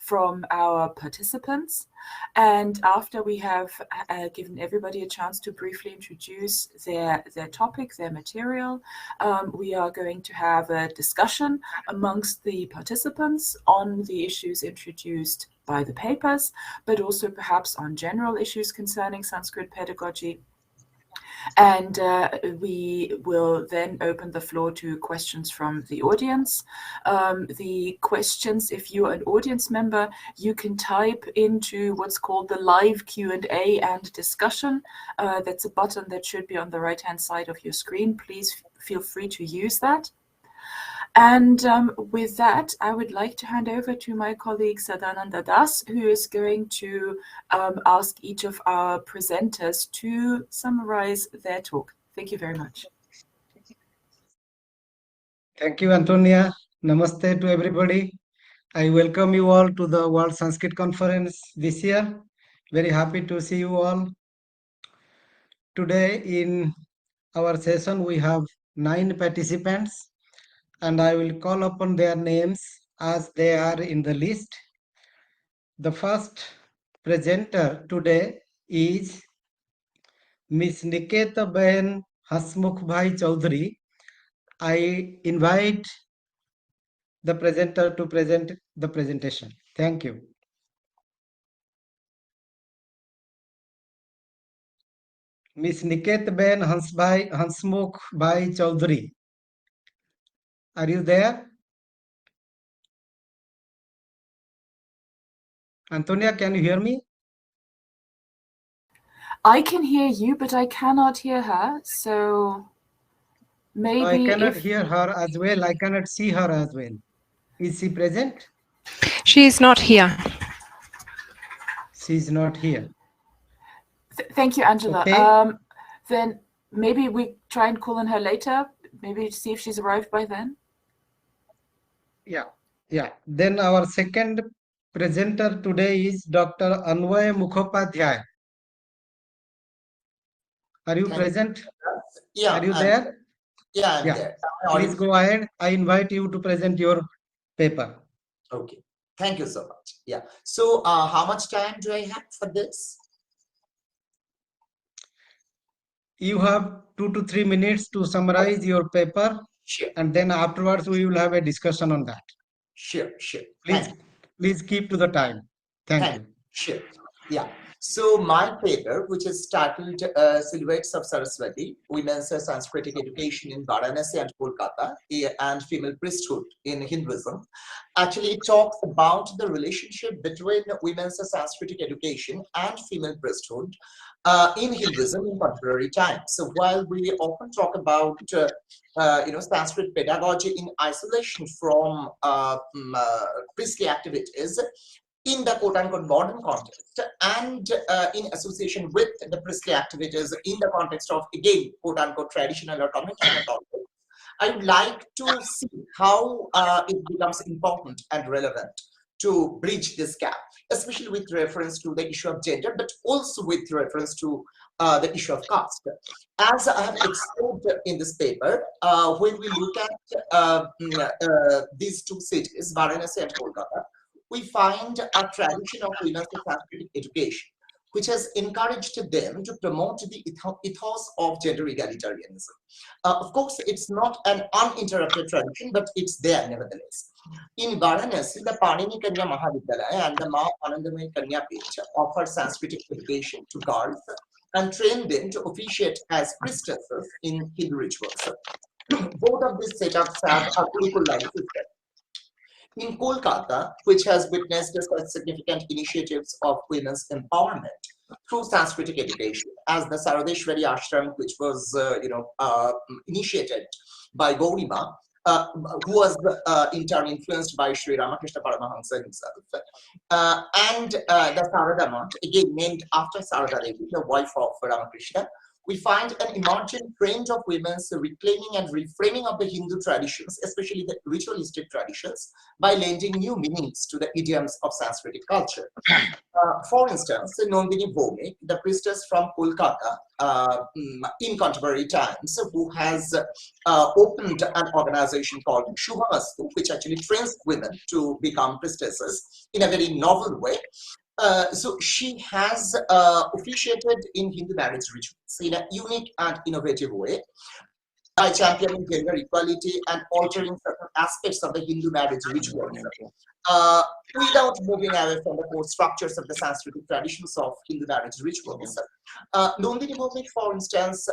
from our participants. And after we have given everybody a chance to briefly introduce their topic, their material, we are going to have a discussion amongst the participants on the issues introduced by the papers, but also perhaps on general issues concerning Sanskrit pedagogy. And we will then open the floor to questions from the audience. The questions, if you're an audience member, you can type into what's called the live Q&A and discussion. That's a button that should be on the right-hand side of your screen. Please feel free to use that. And with that, I would like to hand over to my colleague Sadananda Das, who is going to ask each of our presenters to summarize their talk. Thank you very much. Thank you, Antonia. Namaste to everybody. I welcome you all to the World Sanskrit Conference this year. Very happy to see you all. Today in our session, we have 9 participants, and I will call upon their names as they are in the list. The first presenter today is Miss Niketa Ben Hasmukh Bhai Chaudhary. I invite the presenter to present the presentation. Thank you. Miss Niket Ben Hasmukh Bhai Chaudhary. Are you there? Antonia, can you hear me? I can hear you, but I cannot hear her. So maybe I cannot hear her as well. I cannot see her as well. Is she present? She is not here. She is not here. Thank you, Angela. Okay. Then maybe we try and call on her later. Maybe see if she's arrived by then. Yeah. Then our second presenter today is Dr. Anvay Mukhopadhyay. Are you present? Yeah. Are you there? Yeah, I'm there. Please go ahead. I invite you to present your paper. Okay. Thank you so much. Yeah. So how much time do I have for this? You have 2 to 3 minutes to summarize your paper. Sure. And then afterwards we will have a discussion on that. Sure. Please keep to the time. Thank you. Sure. Yeah. So my paper, which is titled Silhouettes of Saraswati, Women's Sanskritic Education in Varanasi and Kolkata, and Female Priesthood in Hinduism, actually talks about the relationship between women's Sanskritic education and female priesthood in Hinduism in contemporary times. So while we often talk about Sanskrit pedagogy in isolation from priestly activities, in the quote-unquote modern context and in association with the priestly activities in the context of, again, quote-unquote traditional or conventional context, I would like to see how it becomes important and relevant to bridge this gap, especially with reference to the issue of gender, but also with reference to the issue of caste. As I have explored in this paper, when we look at these two cities, Varanasi and Kolkata, we find a tradition of women's Sanskritic education, which has encouraged them to promote the ethos of gender egalitarianism. Of course, it's not an uninterrupted tradition, but it's there nevertheless. In Varanasi, the Panini Kanya Mahavidyalaya and the Ma Anandamayi Kanya Peeth offer Sanskritic education to girls and train them to officiate as priestesses in Hindu rituals. Both of these setups have a Gurukul-like system. In Kolkata, which has witnessed such significant initiatives of women's empowerment through Sanskritic education, as the Saradeshwari Ashram, which was initiated by Gaurima, who was in turn influenced by Sri Ramakrishna Paramahansa himself, and the Sarada Math, again named after Sarada Devi, the wife of Ramakrishna, we find an emergent trend of women's reclaiming and reframing of the Hindu traditions, especially the ritualistic traditions, by lending new meanings to the idioms of Sanskritic culture. For instance, Nandini Bhowmik, the priestess from Kolkata in contemporary times, who has opened an organization called Shubhamastu, which actually trains women to become priestesses in a very novel way. So she has officiated in Hindu marriage rituals in a unique and innovative way by championing gender equality and altering certain aspects of the Hindu marriage rituals without moving away from the core structures of the Sanskrit traditions of Hindu marriage rituals. Nandini Bhowmik, for instance,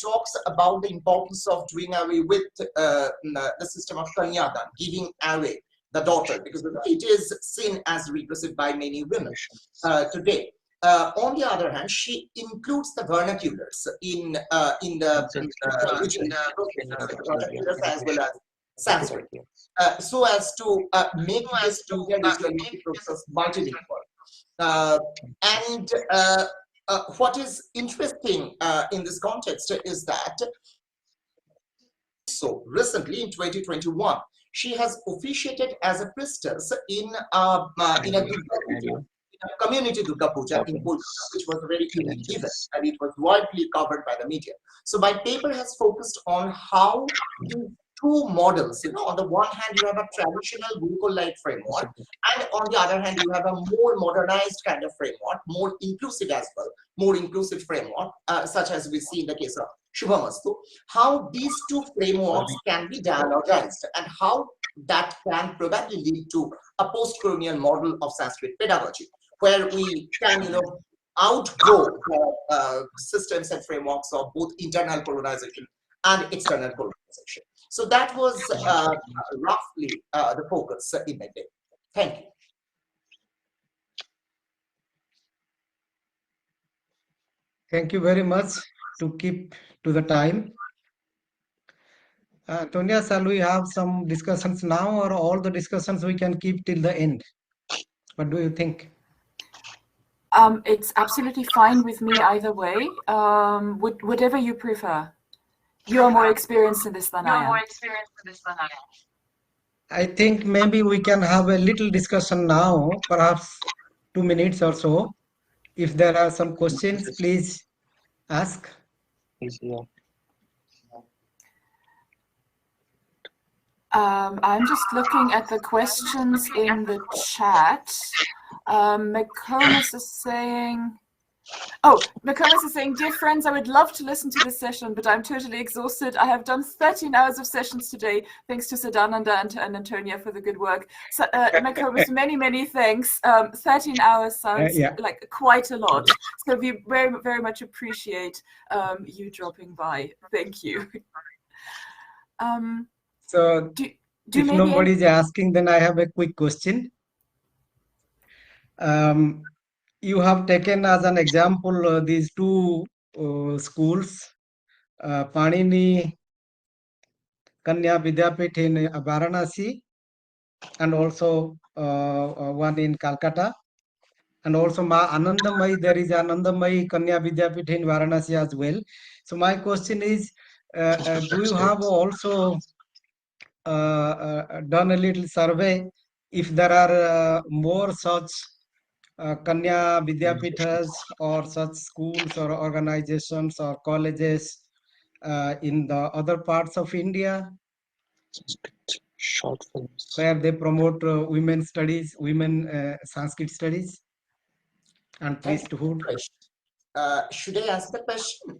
talks about the importance of doing away with the system of Kanyadan, giving away the daughter, because it is seen as regressive by many women today. On the other hand, she includes the vernaculars in the vernaculars as well as Sanskrit, so as to make this interritualistic process multilingual. And what is interesting in this context is that so recently in 2021, she has officiated as a priestess in a community Durga Puja in Kolkata, which was a very unique event, and it was widely covered by the media. So my paper has focused on how these two models, on the one hand you have a traditional Gurukul-like framework, and on the other hand you have a more modernized kind of framework, more inclusive as well, more inclusive framework, such as we see in the case of Shubhamastu, how these two frameworks can be dialogized and how that can probably lead to a post-colonial model of Sanskrit pedagogy, where we can, outgrow systems and frameworks of both internal colonization and external colonization. So that was roughly the focus in my paper. Thank you. Thank you very much to keep to the time. Tonya, shall we have some discussions now, or all the discussions we can keep till the end? What do you think? It's absolutely fine with me either way. Whatever you prefer. You are more experienced in this than I am. I think maybe we can have a little discussion now, perhaps 2 minutes or so. If there are some questions, please ask. I'm just looking at the questions in the chat. McComas is saying, dear friends, I would love to listen to this session, but I'm totally exhausted. I have done 13 hours of sessions today. Thanks to Sadananda and Antonia for the good work. So, McComas, many, many thanks. 13 hours sounds like quite a lot. So we very, very much appreciate you dropping by. Thank you. So if nobody is asking, then I have a quick question. You have taken as an example these two schools, Panini Kanya Vidyapith in Varanasi, and also one in Calcutta, and also Ma Anandamai. There is Anandamai Kanya Vidyapith in Varanasi as well. So my question is, do you have also done a little survey if there are more such Kanya Vidyapithas or such schools or organizations or colleges in the other parts of India where they promote women studies, women Sanskrit studies and priesthood? Should I ask the question?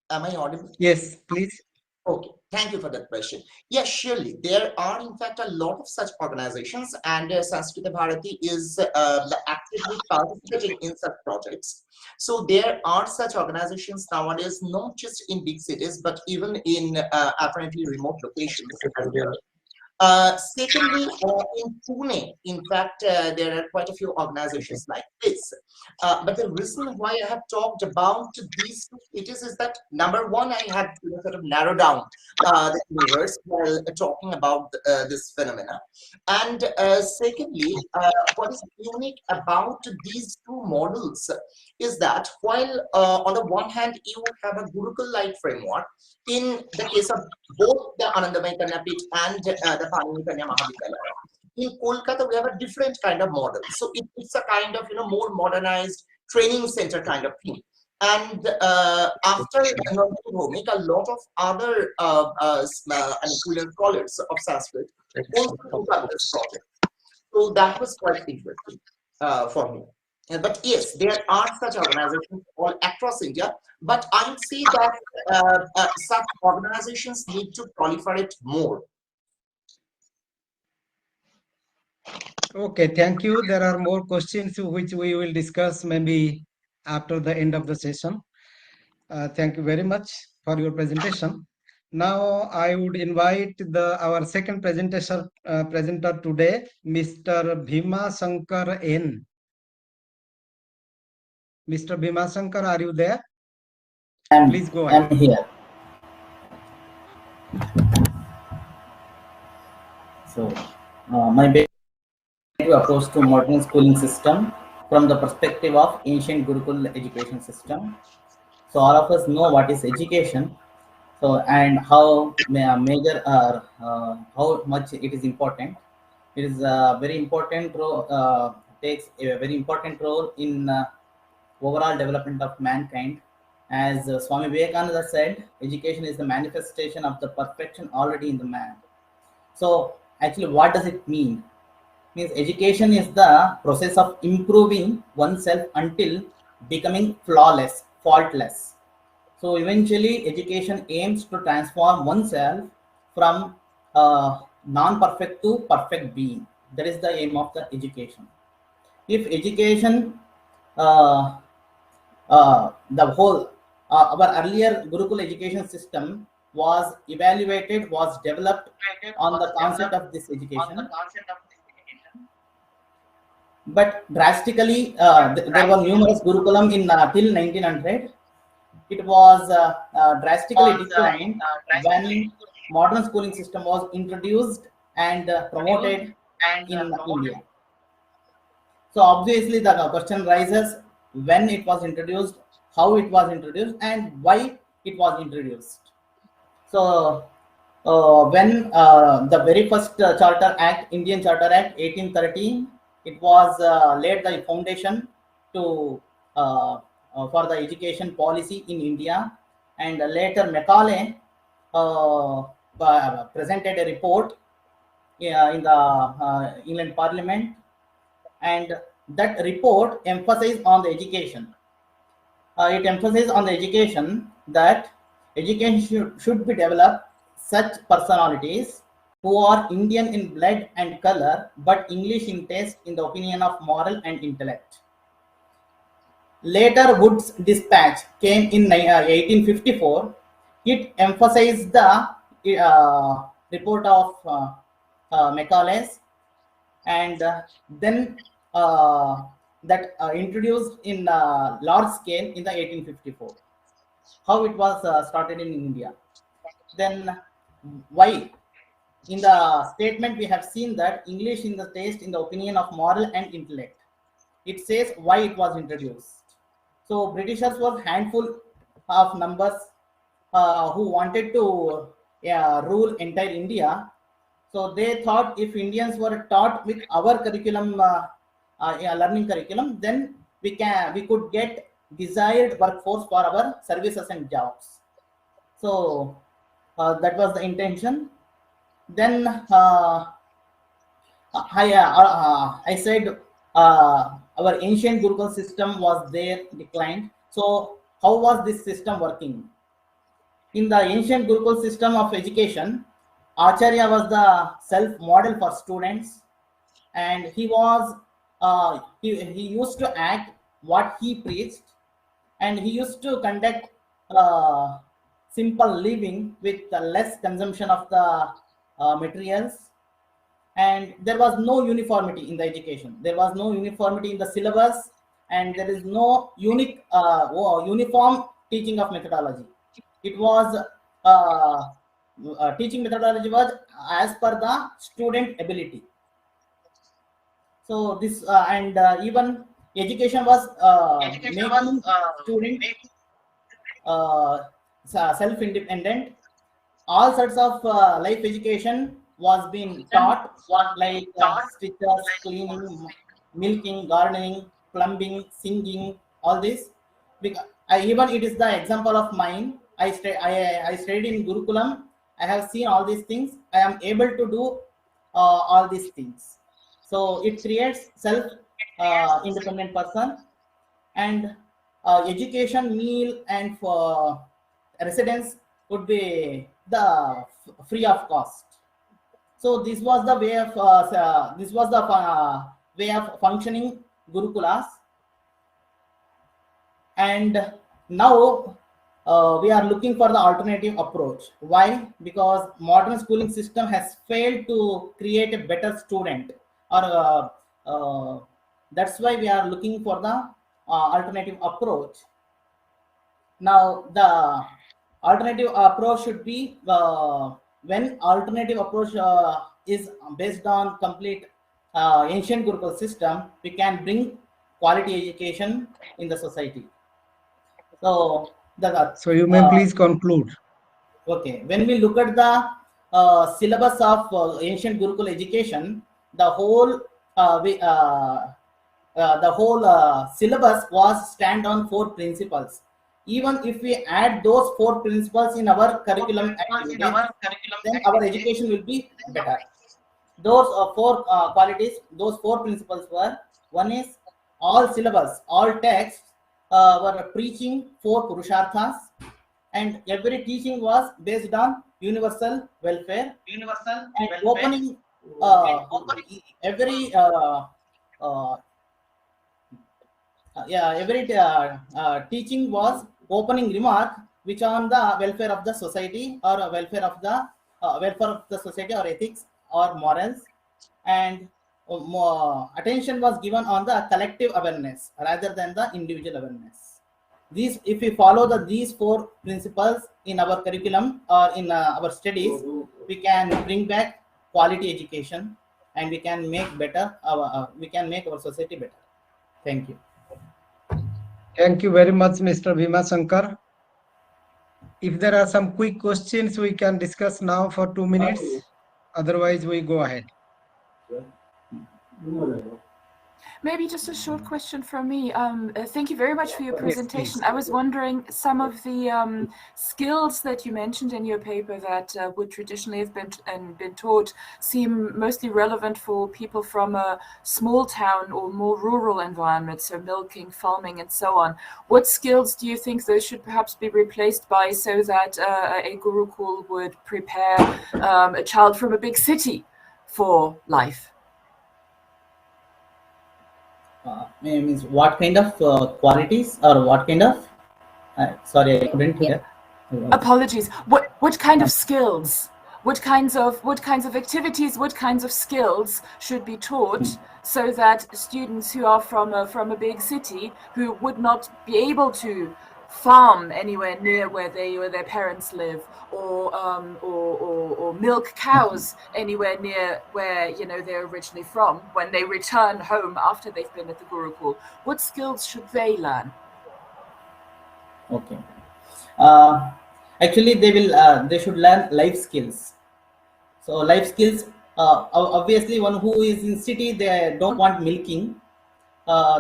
Am I audible? Yes, please. Okay, thank you for that question. Yes, surely there are in fact a lot of such organizations, and Sanskrita Bharati is actively participating in such projects. So there are such organizations nowadays, not just in big cities, but even in apparently remote locations as well. Secondly, in Pune, in fact, there are quite a few organizations like this. But the reason why I have talked about these two cities is that, number one, I had to sort of narrow down the universe while talking about this phenomena. And secondly, what is unique about these two models is that while on the one hand you have a Gurukul-like framework, in the case of both the Anandamayi Kanyapit and the Panini Kanya Mahavidyalaya, in Kolkata we have a different kind of model. So it's a kind of more modernized training center kind of thing. And after Narendra Bhowmik, a lot of other equivalent scholars of Sanskrit also took up this project. So that was quite interesting for me. But yes, there are such organizations all across India, but I would say that such organizations need to proliferate more. Okay, thank you. There are more questions which we will discuss maybe after the end of the session. Thank you very much for your presentation. Now I would invite our second presenter today, Mr. Bhima Shankar N. Mr. Bhima Shankar, are you there? Please go ahead. I'm here. So, my approach to modern schooling system from the perspective of ancient Gurukul education system. So, all of us know what is education. So, and how major how much it is important. It is a very important role. Takes a very important role in overall development of mankind. As Swami Vivekananda said, education is the manifestation of the perfection already in the man. So actually, what does it mean? It means education is the process of improving oneself until becoming flawless, faultless. So eventually, education aims to transform oneself from non-perfect to perfect being. That is the aim of the education. If education the whole our earlier Gurukul education system was evaluated, was developed on the concept of this education, but drastically there were numerous Gurukulam in till 1900. It was drastically declined when modern schooling system was introduced and promoted in India. So obviously the question rises, when it was introduced, how it was introduced, and why it was introduced. So when the very first Charter Act, Indian Charter Act 1813, it was laid the foundation to for the education policy in India, and later Macaulay presented a report in the England Parliament, and that report emphasized on the education. It emphasizes on the education that education should be developed such personalities who are Indian in blood and color, but English in taste, in the opinion of moral and intellect. Later, Wood's dispatch came in 1854. It emphasized the report of Macaulay's, and then that introduced in large scale in the 1854. How it was started in India. Then why? In the statement we have seen that English in the taste, in the opinion of moral and intellect. It says why it was introduced. So Britishers were handful of numbers who wanted to rule entire India. So they thought if Indians were taught with our curriculum, learning curriculum, then we could get desired workforce for our services and jobs. So that was the intention. Then I said our ancient Gurukul system was there, declined. So how was this system working? In the ancient Gurukul system of education, Acharya was the self model for students, and he was he used to act what he preached, and he used to conduct simple living with less consumption of the materials, and there was no uniformity in the education. There was no uniformity in the syllabus, and there is no uniform teaching of methodology. It was teaching methodology was as per the student ability. So this and even education was making student self-independent. All sorts of life education was being taught, like stitches, cleaning, milking, gardening, plumbing, singing, all this. Even it is the example of mine. I studied in Gurukulam. I have seen all these things. I am able to do all these things. So it creates self independent person. And education, meal, and for residence would be the free of cost. So this was the way of way of functioning Gurukulas. And now we are looking for the alternative approach. Why? Because modern schooling system has failed to create a better student, or that's why we are looking for the alternative approach. Now the alternative approach should be when alternative approach is based on complete ancient Gurukul system, we can bring quality education in the society. So So you may please conclude. Okay, when we look at the syllabus of ancient Gurukul education, the whole syllabus was stand on 4 principles. Even if we add those 4 principles in our curriculum activities, then our education will be better. Those 4 qualities, those 4 principles were: one is all syllabus, all texts were preaching 4 purusharthas, and every teaching was based on universal welfare, and opening every teaching was opening remark which on the welfare of the society, or welfare of the society, or ethics or morals. And more attention was given on the collective awareness rather than the individual awareness. These, if we follow these 4 principles in our curriculum or in our studies, we can bring back quality education, and we can make our society better. Thank you. Thank you very much, Mr. Bhima Shankar. If there are some quick questions, we can discuss now for 2 minutes. Otherwise, we go ahead. Maybe just a short question from me. Thank you very much for your presentation. Yes, I was wondering, some of the skills that you mentioned in your paper that would traditionally have been taught seem mostly relevant for people from a small town or more rural environment, so milking, farming, and so on. What skills do you think those should perhaps be replaced by, so that a Gurukul would prepare a child from a big city for life? Means what kind of qualities, or what kind of sorry, I couldn't hear. Apologies. What kind of skills? What kinds of activities? What kinds of skills should be taught, so that students who are from a big city, who would not be able to farm anywhere near where their parents live, or milk cows anywhere near where they're originally from, when they return home after they've been at the Gurukul, what skills should they learn? Okay. Actually, they should learn life skills. So life skills, obviously, one who is in city, they don't want milking,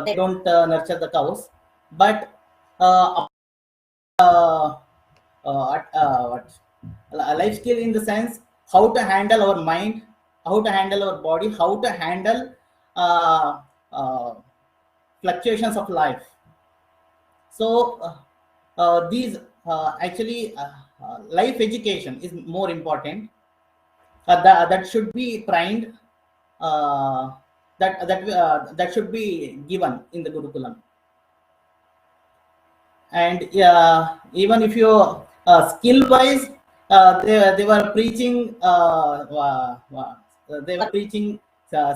they don't nurture the cows, but life skill in the sense how to handle our mind, how to handle our body, how to handle fluctuations of life. So these actually life education is more important. That should be trained. That should be given in the Gurukulam. And even if you skill wise, they were preaching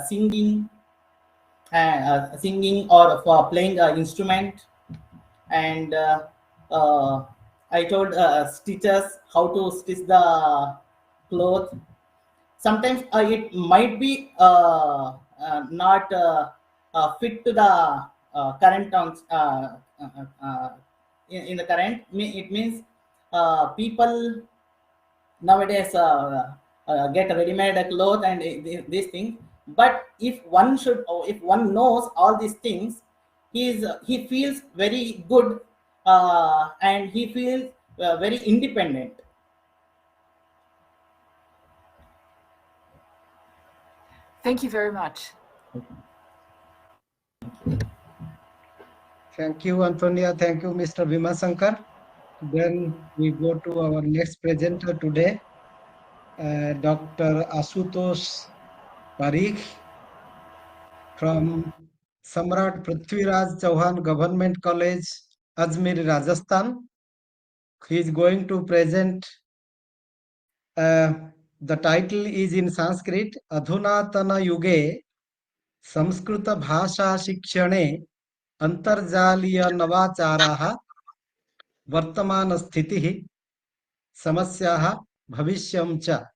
singing, or for playing an instrument. And I told stitchers how to stitch the cloth. Sometimes it might be not fit to the current tongues, in the current, it means people nowadays get ready-made clothes and these things. But if one should, or if one knows all these things, he feels very good, and he feels very independent. Thank you very much. Thank you, Antonia. Thank you, Mr. Vimasankar. Then we go to our next presenter today, Dr. Asutosh Parikh from Samrat Prithviraj Chauhan Government College, Ajmer, Rajasthan. He is going to present. The title is in Sanskrit, Adhunatana Yuge Samskrita Bhasha Shikshane Antarjaliya Navacharaha Vartamana Sthitihi Samasyaha Bhavishyam Cha.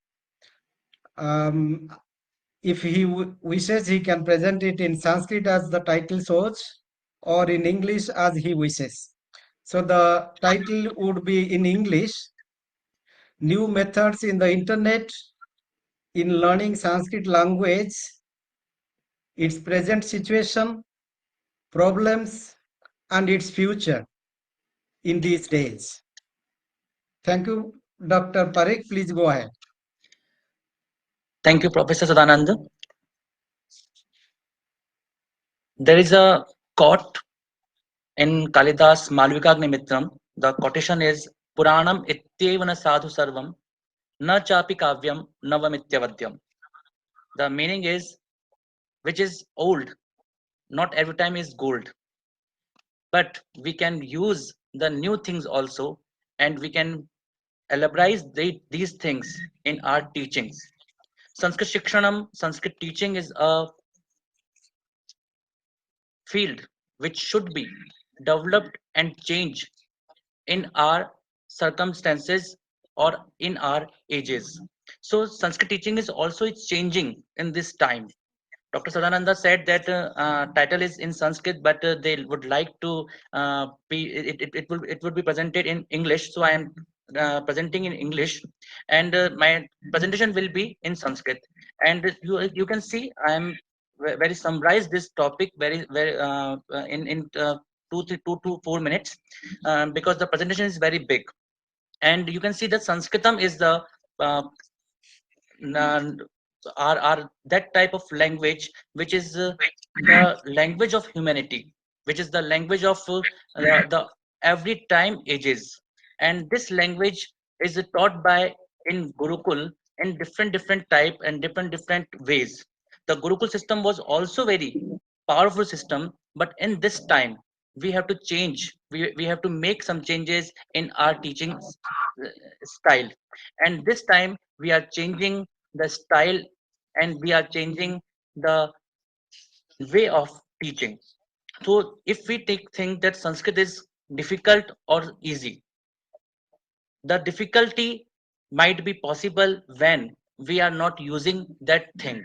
If he wishes, he can present it in Sanskrit as the title shows, or in English as he wishes. So the title would be in English, New Methods in the Internet in Learning Sanskrit Language, its present situation, problems, and its future in these days. Thank you, Dr. Parikh. Please go ahead. Thank you, Professor Sadanand. There is a quote in Kalidas Malvikagnimitam. The quotation is Puranam ityevana sadhu sarvam na chapi kavyam navamityavadyam. The meaning is, which is old, not every time is gold. But we can use the new things also, and we can elaborate these things in our teachings. Sanskrit Shikshanam, Sanskrit teaching is a field which should be developed and changed in our circumstances or in our ages. So Sanskrit teaching is also changing in this time. Dr. Sadananda said that title is in Sanskrit, but they would like to it would be presented in English. So I am presenting in English, and my presentation will be in Sanskrit. And you can see I am very summarize this topic very in 2 to 4 minutes, because the presentation is very big, and you can see that Sanskritam is the uh, are that type of language which is the language of humanity, which is the language of the every time ages. And this language is taught by in Gurukul in different type and different ways. The Gurukul system was also very powerful system, but in this time we have to change, we have to make some changes in our teaching style. And this time we are changing the style, and we are changing the way of teaching. So if we think that Sanskrit is difficult or easy, the difficulty might be possible when we are not using that thing.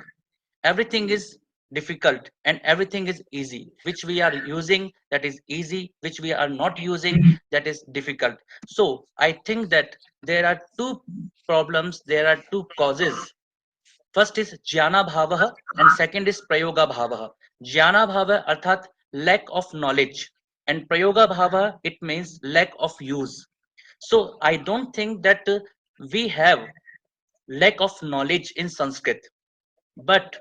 Everything is difficult and everything is easy. Which we are using, that is easy. Which we are not using, that is difficult. So I think that there are two problems, there are two causes. First is jnana bhavaha and second is prayoga bhavaha. Jnana bhava arthat lack of knowledge, and prayoga bhava, it means lack of use. So I don't think that we have lack of knowledge in Sanskrit, but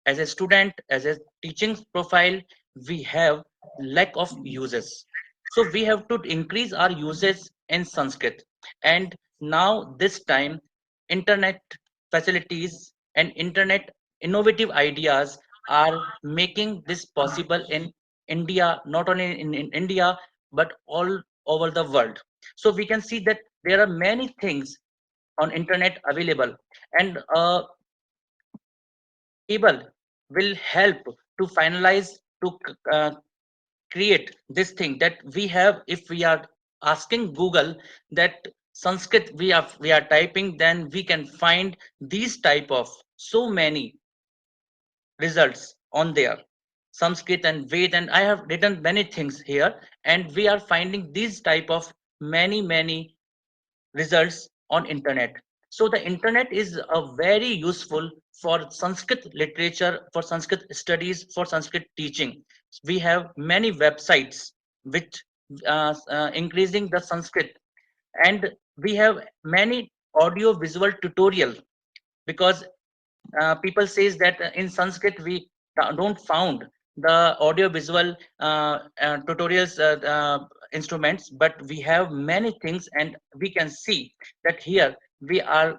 as a student, as a teaching profile, we have lack of uses. So we have to increase our uses in Sanskrit. And now this time, internet facilities and internet innovative ideas are making this possible in India, not only in India, but all over the world. So we can see that there are many things on internet available, and able will help to finalize, to create this thing that we have. If we are asking Google that Sanskrit we are typing, then we can find these type of so many results on there. Sanskrit and Ved, and I have written many things here, and we are finding these type of many results on internet. So the internet is a very useful for Sanskrit literature, for Sanskrit studies, for Sanskrit teaching. We have many websites which increasing the Sanskrit, and we have many audio visual tutorial, because people says that in Sanskrit we don't found the audio visual tutorials instruments, but we have many things, and we can see that here we are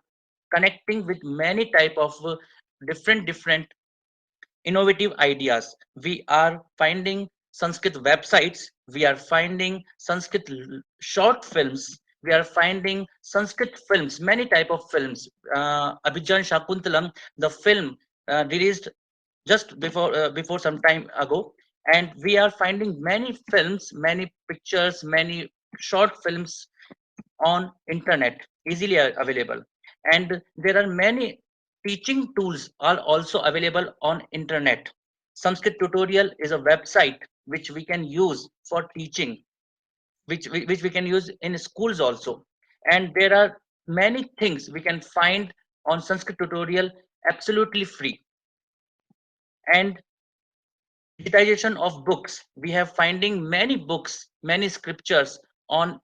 connecting with many type of different innovative ideas. We are finding Sanskrit websites, we are finding Sanskrit short films, we are finding Sanskrit films, many type of films. Abhijan Shakuntalam, the film released just before some time ago, and we are finding many films, many pictures, many short films on internet easily available, and there are many teaching tools are also available on internet. Sanskrit tutorial is a website which we can use for teaching, which we can use in schools also, and there are many things we can find on Sanskrit tutorial absolutely free. And digitization of books, we have finding many books, many scriptures on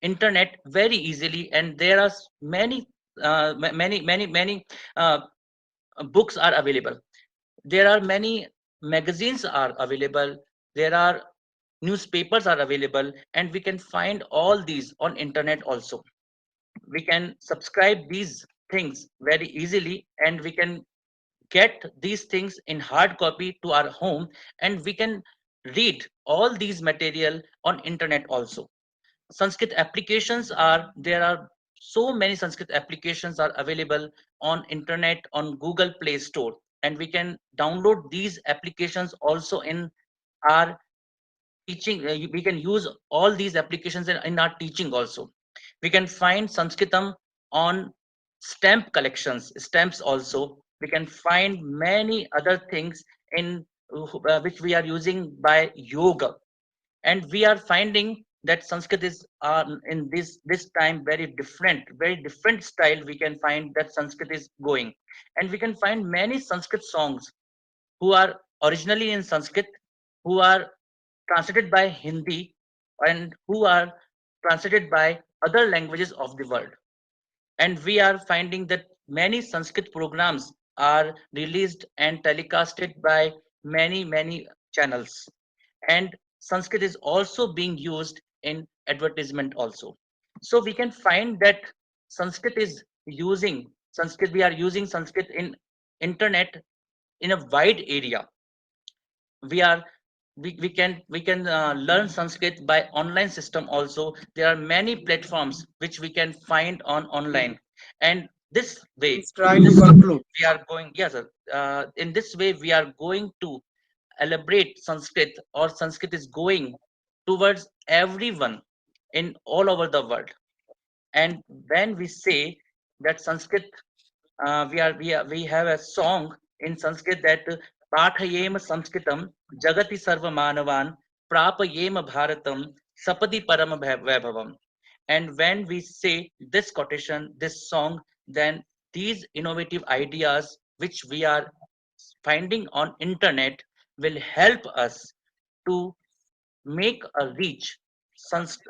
internet very easily, and there are many many uh, books are available. There are many magazines are available, there are newspapers are available, and we can find all these on internet also. We can subscribe these things very easily, and we can get these things in hard copy to our home, and we can read all these material on internet also. Sanskrit applications are there, are so many Sanskrit applications are available on internet, on Google Play Store, and we can download these applications also in our teaching. We can use all these applications in our teaching also. We can find Sanskritam on stamp collections, stamps also. We can find many other things in which we are using by yoga, and we are finding that Sanskrit is in this time very different style. We can find that Sanskrit is going, and we can find many Sanskrit songs who are originally in Sanskrit, who are translated by Hindi, and who are translated by other languages of the world. And we are finding that many Sanskrit programs are released and telecasted by many channels. And Sanskrit is also being used in advertisement also. So we can find that Sanskrit is using Sanskrit, we are using Sanskrit in internet in a wide area. We are we can learn Sanskrit by online system also. There are many platforms which we can find on online, and this way Please try to conclude. we are going, yes sir, in this way we are going to elaborate Sanskrit, or Sanskrit is going towards everyone in all over the world. And when we say that Sanskrit, we have a song in Sanskrit that Pathayema Sanskritam Jagati Sarva Manavan Prapayema Bharatam Sapadi Parama Vaibhavam. And when we say this quotation, this song, then these innovative ideas which we are finding on internet will help us to make a reach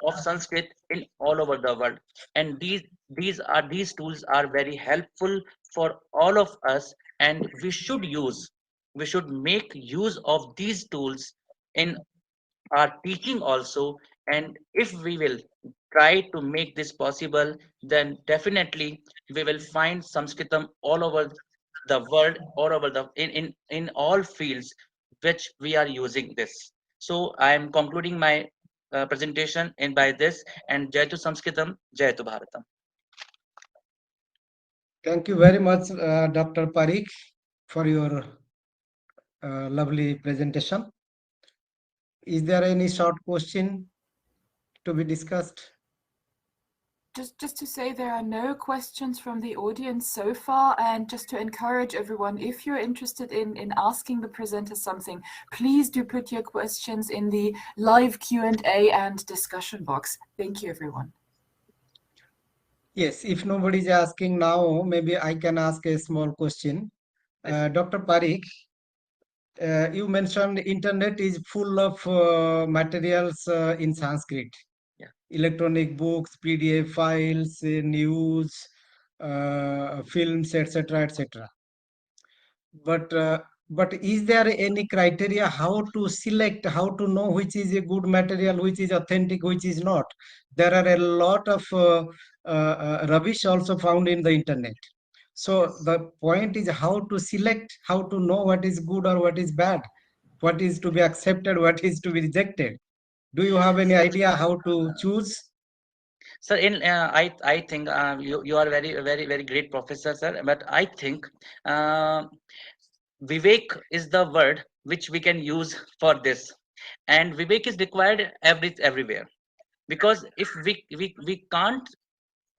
of Sanskrit in all over the world. And these tools are very helpful for all of us, and we should make use of these tools in our teaching also. And if we will try to make this possible, then definitely we will find Sanskritam all over the world, all over the in all fields which we are using this. So I am concluding my presentation in by this, and Jaitu Sanskritam, Jaitu Bharatam. Thank you very much, Dr. Parikh, for your lovely presentation. Is there any short question to be discussed? Just to say, there are no questions from the audience so far, and just to encourage everyone, if you're interested in asking the presenter something, please do put your questions in the live Q&A and discussion box. Thank you, everyone. Yes, if nobody is asking now, maybe I can ask a small question. Dr. Parikh, you mentioned internet is full of materials in Sanskrit. Yeah. Electronic books, PDF files, news, films, etc., etc. But is there any criteria how to select, how to know which is a good material, which is authentic, which is not? There are a lot of rubbish also found in the internet. So the point is how to select, how to know what is good or what is bad, what is to be accepted, what is to be rejected. Do you have any idea how to choose? Sir, I think you are very great professor, sir. But I think Vivek is the word which we can use for this, and Vivek is required everywhere, because if we can't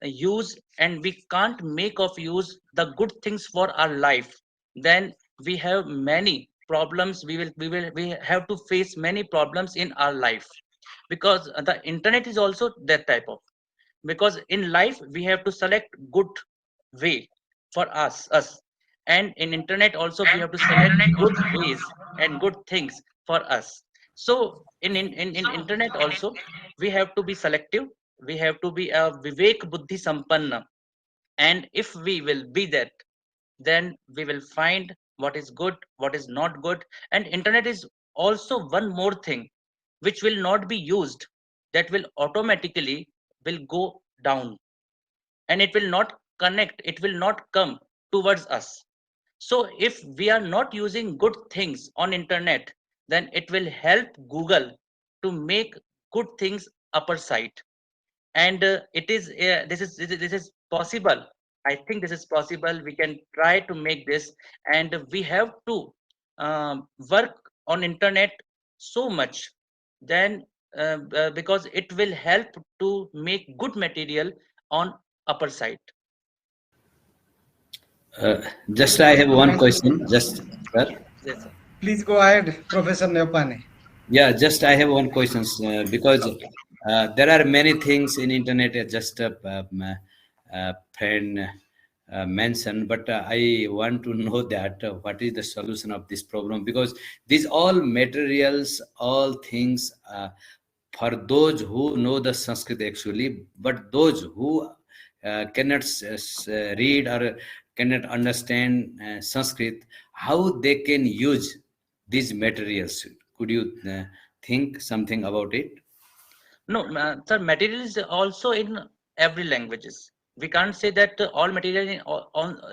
use and we can't make of use the good things for our life, then we have many problems. We have to face many problems in our life, because the internet is also that type of, because in life we have to select good way for us, and in internet also we have to select good ways and good things for us. So in internet also we have to be selective, we have to be a vivek buddhi sampanna, and if we will be that, then we will find what is good, what is not good. And internet is also one more thing which will not be used, that will automatically will go down, and it will not connect, it will not come towards us. So if we are not using good things on internet, then it will help Google to make good things upper side. And it is this is possible. I think this is possible, we can try to make this, and we have to work on internet so much, then because it will help to make good material on upper side. Just I have one question, just sir. Yes, sir. Please go ahead, Professor Neopane. Yeah, just I have one question, because there are many things in internet, just a friend mentioned, but I want to know that what is the solution of this problem, because these all materials, all things for those who know the Sanskrit actually, but those who cannot read or cannot understand Sanskrit, how they can use these materials? Could you think something about it? No, sir, material is also in every languages. We can't say that all material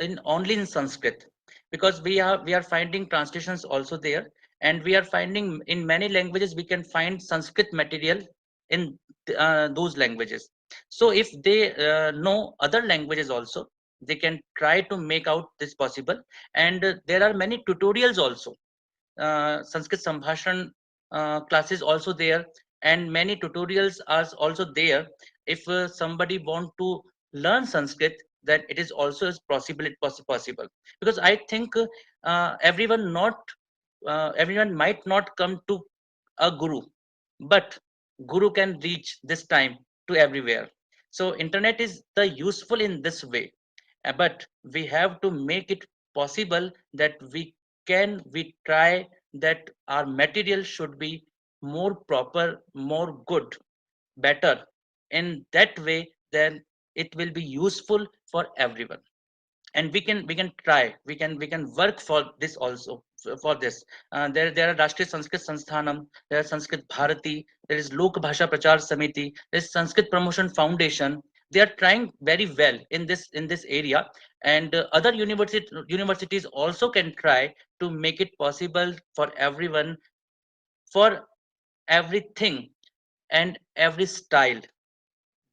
in only in Sanskrit, because we are finding translations also there, and we are finding in many languages we can find Sanskrit material in those languages. So if they know other languages also, they can try to make out this possible. And there are many tutorials also, Sanskrit Sambhashan classes also there, and many tutorials are also there. If somebody want to learn Sanskrit, then it is also possible. Possible, because I think everyone might not come to a guru, but guru can reach this time to everywhere. So internet is the useful in this way, but we have to make it possible that we try that our material should be more proper, more good, better. In that way, then it will be useful for everyone, and we can try, we can work for this also. For this, there are Rashtriya Sanskrit Sansthanam, there is Sanskrit Bharati, there is Lok Bhasha Prachar Samiti, there is Sanskrit Promotion Foundation. They are trying very well in this area, and other universities also can try to make it possible for everyone, for everything and every style,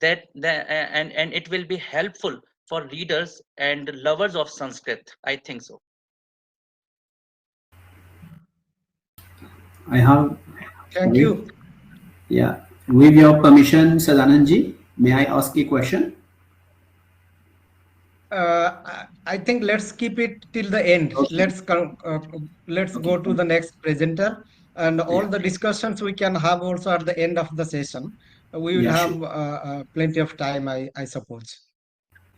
and it will be helpful for readers and lovers of Sanskrit. I think so. I have, Thank you. yeah, with your permission, Sadanand ji, may I ask a question? I think let's keep it till the end. Okay. Let's Okay. go to the next presenter, and all Yeah. the discussions we can have also at the end of the session. We will Yeah, have sure. plenty of time, I suppose.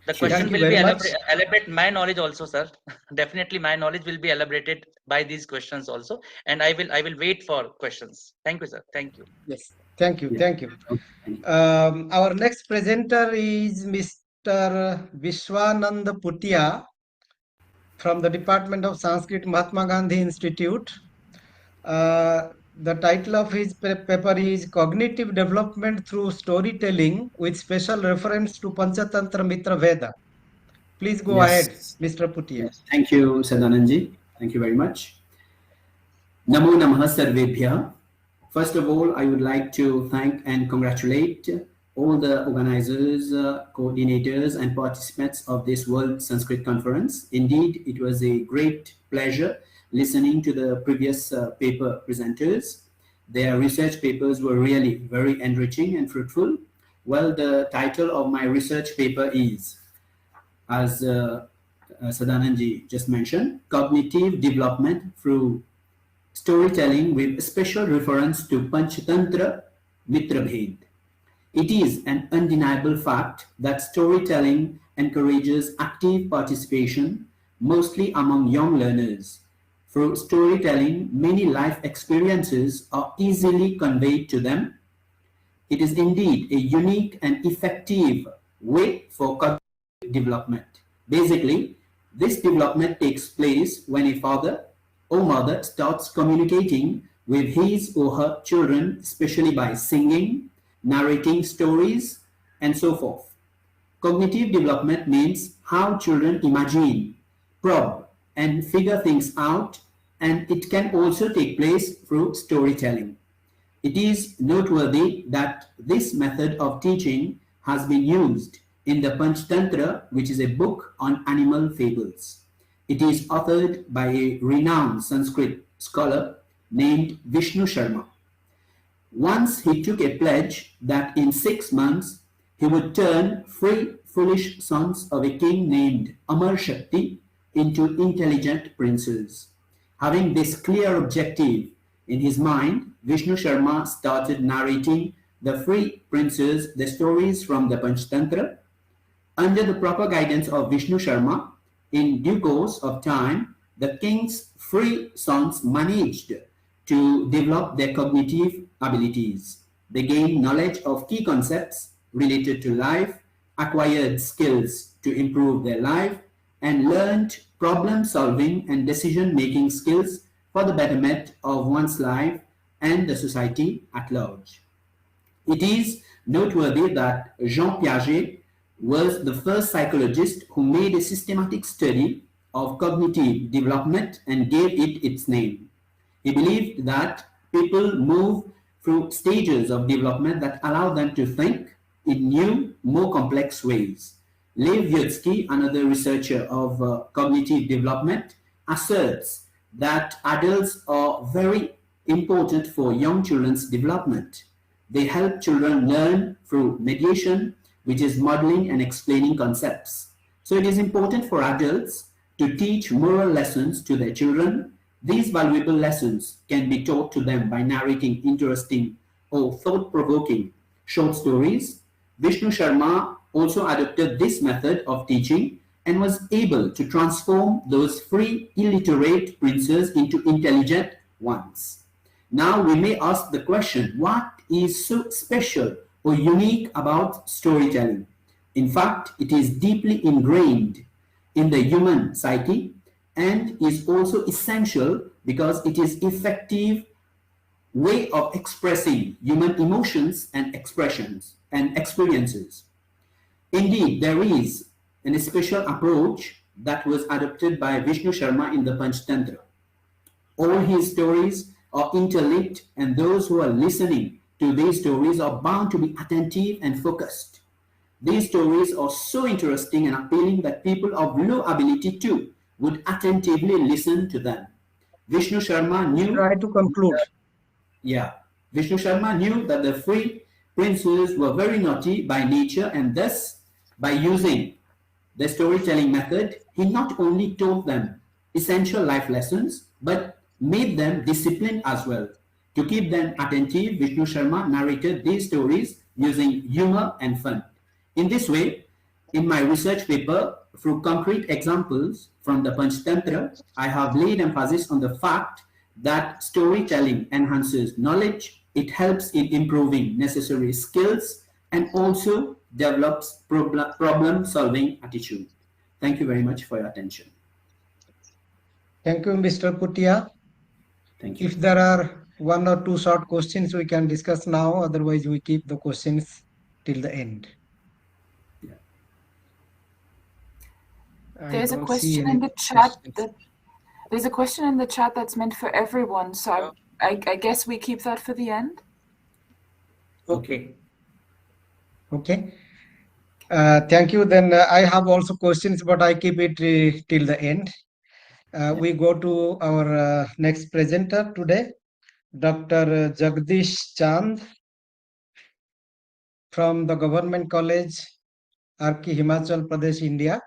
The Sure. question Thank you will be very much. elaborate my knowledge also, sir. Definitely my knowledge will be elaborated by these questions also, and I will wait for questions. Thank you, sir. Thank you. Yes, thank you, Yeah. thank you. Okay. Thank you. Our next presenter is Mr. Vishwanand Putia from the Department of Sanskrit, Mahatma Gandhi Institute. The title of his paper is Cognitive Development Through Storytelling with Special Reference to Panchatantra Mitra Veda. Please go ahead, Yes. Mr. Putia. Yes. Thank you, Sadananji. Thank you very much. Namo Namaha Sarvebhya. First of all, I would like to thank and congratulate all the organizers, coordinators, and participants of this World Sanskrit Conference. Indeed, it was a great pleasure listening to the previous paper presenters. Their research papers were really very enriching and fruitful. Well, the title of my research paper is, as Sadananji just mentioned, Cognitive Development Through Storytelling with special reference to Panchatantra Mitra Bhed. It is an undeniable fact that storytelling encourages active participation, mostly among young learners. Through storytelling, many life experiences are easily conveyed to them. It is indeed a unique and effective way for cognitive development. Basically, this development takes place when a father or mother starts communicating with his or her children, especially by singing, narrating stories, and so forth. Cognitive development means how children imagine, probe, and figure things out, and it can also take place through storytelling. It is noteworthy that this method of teaching has been used in the Panchatantra, which is a book on animal fables. It is authored by a renowned Sanskrit scholar named Vishnu Sharma. Once he took a pledge that in 6 months he would turn 3 foolish sons of a king named Amar Shakti into intelligent princes. Having this clear objective in his mind, Vishnu Sharma started narrating the 3 princes the stories from the Panchatantra. Under the proper guidance of Vishnu Sharma, in due course of time, the king's 3 sons managed to develop their cognitive abilities. They gained knowledge of key concepts related to life, acquired skills to improve their life, and learned problem solving and decision making skills for the betterment of one's life and the society at large. It is noteworthy that Jean Piaget was the first psychologist who made a systematic study of cognitive development and gave it its name. He believed that people move through stages of development that allow them to think in new, more complex ways. Lev Vygotsky, another researcher of cognitive development, asserts that adults are very important for young children's development. They help children learn through mediation, which is modeling and explaining concepts. So it is important for adults to teach moral lessons to their children. These valuable lessons can be taught to them by narrating interesting or thought-provoking short stories. Vishnu Sharma also adopted this method of teaching and was able to transform those 3 illiterate princes into intelligent ones. Now we may ask the question, what is so special or unique about storytelling? In fact, it is deeply ingrained in the human psyche and is also essential because it is effective way of expressing human emotions and expressions and experiences. Indeed, there is an special approach that was adopted by Vishnu Sharma in the Panchatantra. All his stories are interlinked, and those who are listening to these stories are bound to be attentive and focused. These stories are so interesting and appealing that people of low ability too would attentively listen to them. Vishnu Sharma knew. Try to conclude. Vishnu Sharma knew that the 3 princes were very naughty by nature, and thus, by using the storytelling method, he not only taught them essential life lessons, but made them disciplined as well. To keep them attentive, Vishnu Sharma narrated these stories using humor and fun. In this way, in my research paper, through concrete examples from the Panchtantra, I have laid emphasis on the fact that storytelling enhances knowledge, it helps in improving necessary skills, and also develops problem-solving attitude. Thank you very much for your attention. Thank you, Mr. Kutia. Thank you. If there are one or two short questions, we can discuss now. Otherwise, we keep the questions till the end. Yeah. There's a question in the chat. There's a question in the chat that's meant for everyone. So I guess we keep that for the end. Okay. Okay. Thank you. Then I have also questions, but I keep it till the end. We go to our next presenter today, Dr. Jagdish Chand from the Government College, Arki, Himachal Pradesh, India.